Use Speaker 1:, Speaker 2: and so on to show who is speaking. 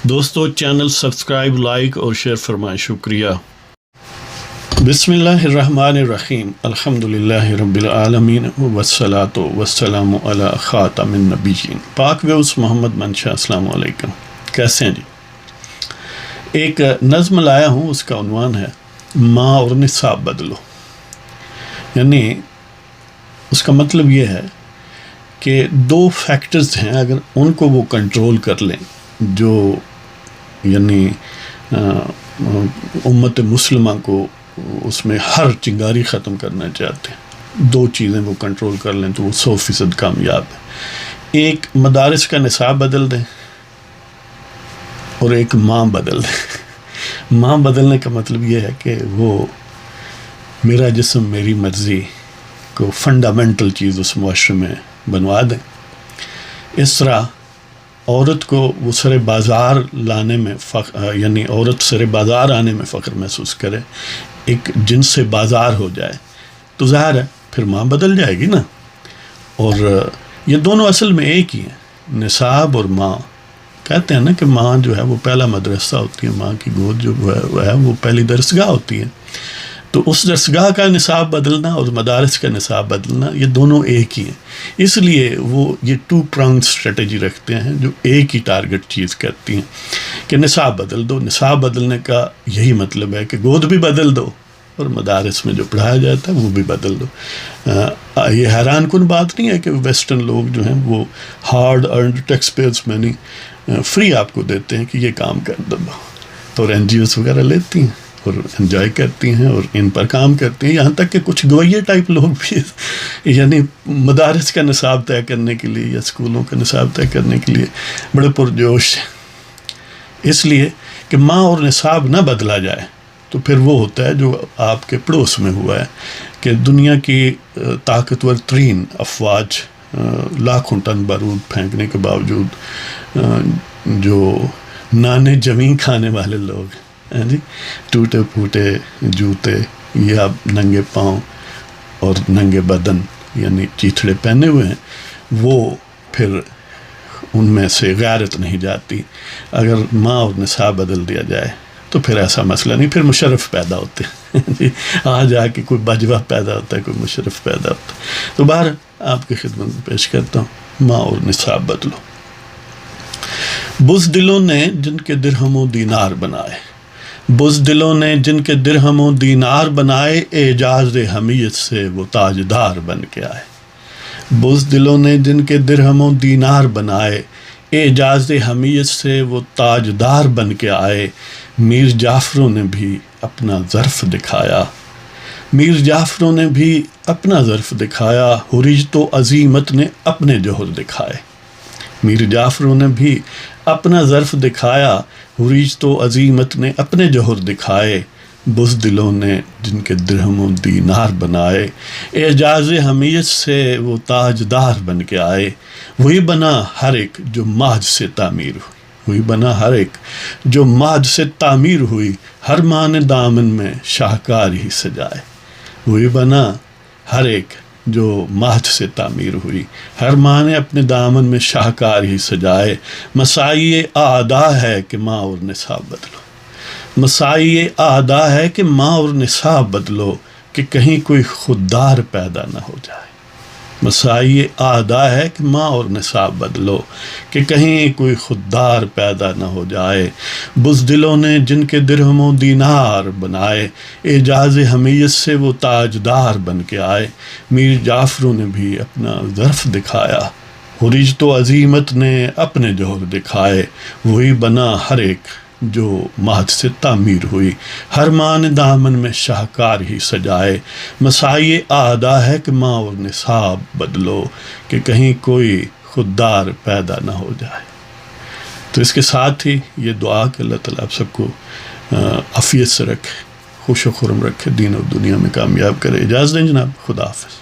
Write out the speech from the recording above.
Speaker 1: دوستو channel subscribe, like اور share فرمائیں، شکریہ۔ بسم اللہ الرحمن الرحیم، الحمدللہ رب العالمین والصلاة والسلام علی خاتم النبیین۔ پاک ویوس محمد منشا، السلام علیکم، کیسے ہیں جی؟ ایک نظم لایا ہوں، اس کا عنوان ہے ماں اور نصاب بدلو۔ یعنی اس کا مطلب یہ ہے کہ دو فیکٹرز ہیں، اگر ان کو وہ کنٹرول کر لیں جو یعنی امت مسلمہ کو اس میں ہر چنگاری ختم کرنا چاہتے ہیں، دو چیزیں وہ کنٹرول کر لیں تو وہ 100% کامیاب ہے۔ ایک مدارس کا نصاب بدل دیں اور ایک ماں بدل دیں۔ ماں بدلنے کا مطلب یہ ہے کہ وہ میرا جسم میری مرضی کو فنڈامنٹل چیز اس معاشرے میں بنوا دیں۔ اس طرح عورت کو وہ سر بازار لانے میں یعنی عورت سر بازار آنے میں فخر محسوس کرے، ایک جن سے بازار ہو جائے تو ظاہر ہے پھر ماں بدل جائے گی نا۔ اور یہ دونوں اصل میں ایک ہی ہیں، نصاب اور ماں۔ کہتے ہیں نا کہ ماں جو ہے وہ پہلا مدرسہ ہوتی ہے، ماں کی گود جو ہے وہ پہلی درسگاہ ہوتی ہے۔ تو اس درسگاہ کا نصاب بدلنا اور مدارس کا نصاب بدلنا، یہ دونوں ایک ہی ہیں۔ اس لیے وہ یہ 2 pronged اسٹریٹجی رکھتے ہیں جو ایک ہی ٹارگٹ چیز کرتی ہیں کہ نصاب بدل دو۔ نصاب بدلنے کا یہی مطلب ہے کہ گود بھی بدل دو اور مدارس میں جو پڑھایا جاتا ہے وہ بھی بدل دو۔ یہ حیران کن بات نہیں ہے کہ ویسٹرن لوگ جو ہیں وہ ہارڈ ارنڈ ٹیکس پیئرز منی فری آپ کو دیتے ہیں کہ یہ کام کر دو، اور NGOs وغیرہ لیتی ہیں اور انجوائے کرتی ہیں اور ان پر کام کرتی ہیں، یہاں تک کہ کچھ گویے ٹائپ لوگ بھی یعنی مدارس کا نصاب طے کرنے کے لیے یا اسکولوں کا نصاب طے کرنے کے لیے بڑے پرجوش ہیں۔ اس لیے کہ ماں اور نصاب نہ بدلا جائے تو پھر وہ ہوتا ہے جو آپ کے پڑوس میں ہوا ہے کہ دنیا کی طاقتور ترین افواج لاکھوں ٹن بارود پھینکنے کے باوجود جو نانے جمیں کھانے والے لوگ جی، ٹوٹے پھوٹے جوتے یا ننگے پاؤں اور ننگے بدن یعنی چیتھڑے پہنے ہوئے ہیں، وہ پھر ان میں سے غیرت نہیں جاتی۔ اگر ماں اور نصاب بدل دیا جائے تو پھر ایسا مسئلہ نہیں، پھر مشرف پیدا ہوتے ہیں آ جا کے کوئی بجوہ پیدا ہوتا ہے، کوئی مشرف پیدا ہوتا ہے۔ تو باہر آپ کی خدمت میں پیش کرتا ہوں، ماں اور نصاب بدلو۔ بزدلوں نے جن کے درہم و دینار بنائے، بزدلوں نے جن کے درہم و دینار بنائے، اعجاز حمیت سے وہ تاجدار بن کے آئے۔ بزدلوں نے جن کے درہم و دینار بنائے، اعجاز حمیت سے وہ تاجدار بن کے آئے۔ میر جعفروں نے بھی اپنا ظرف دکھایا، میر جعفروں نے بھی اپنا ظرف دکھایا، حریجت و عزیمت نے اپنے جوہر دکھائے۔ میر جعفروں نے بھی اپنا ظرف دکھایا، حریجت و عزیمت نے اپنے جوہر دکھائے۔ بزدلوں نے جن کے درہم و دینار بنائے، اعجاز حمیت سے وہ تاجدار بن کے آئے۔ وہی بنا ہر ایک جو ماج سے تعمیر ہوئی، وہی بنا ہر ایک جو ماج سے تعمیر ہوئی، ہر ماں نے دامن میں شاہکار ہی سجائے۔ وہی بنا ہر ایک جو ماج سے تعمیر ہوئی، ہر ماں نے اپنے دامن میں شاہکار ہی سجائے۔ مسائی اعدا ہے کہ ماں اور نصاب بدلو، مسائی اعدا ہے کہ ماں اور نصاب بدلو، کہ کہیں کوئی خوددار پیدا نہ ہو جائے۔ مسائی اعدا ہے کہ ماں اور نصاب بدلو، کہ کہیں کوئی خوددار پیدا نہ ہو جائے۔ بزدلوں نے جن کے درہم و دینار بنائے، اعجاز حمیت سے وہ تاجدار بن کے آئے۔ میر جعفروں نے بھی اپنا ظرف دکھایا، حریجت و عزیمت نے اپنے جوہر دکھائے۔ وہی بنا ہر ایک جو ماج سے تعمیر ہوئی، ہر ماں نے دامن میں شاہکار ہی سجائے۔ مسائی اعدا ہے کہ ماں اور نصاب بدلو، کہ کہیں کوئی خوددار پیدا نہ ہو جائے۔ تو اس کے ساتھ ہی یہ دعا کہ اللہ تعالیٰ آپ سب کو عافیت سے رکھے، خوش و خرم رکھے، دین اور دنیا میں کامیاب کرے۔ اجازت دیں جناب، خدا حافظ۔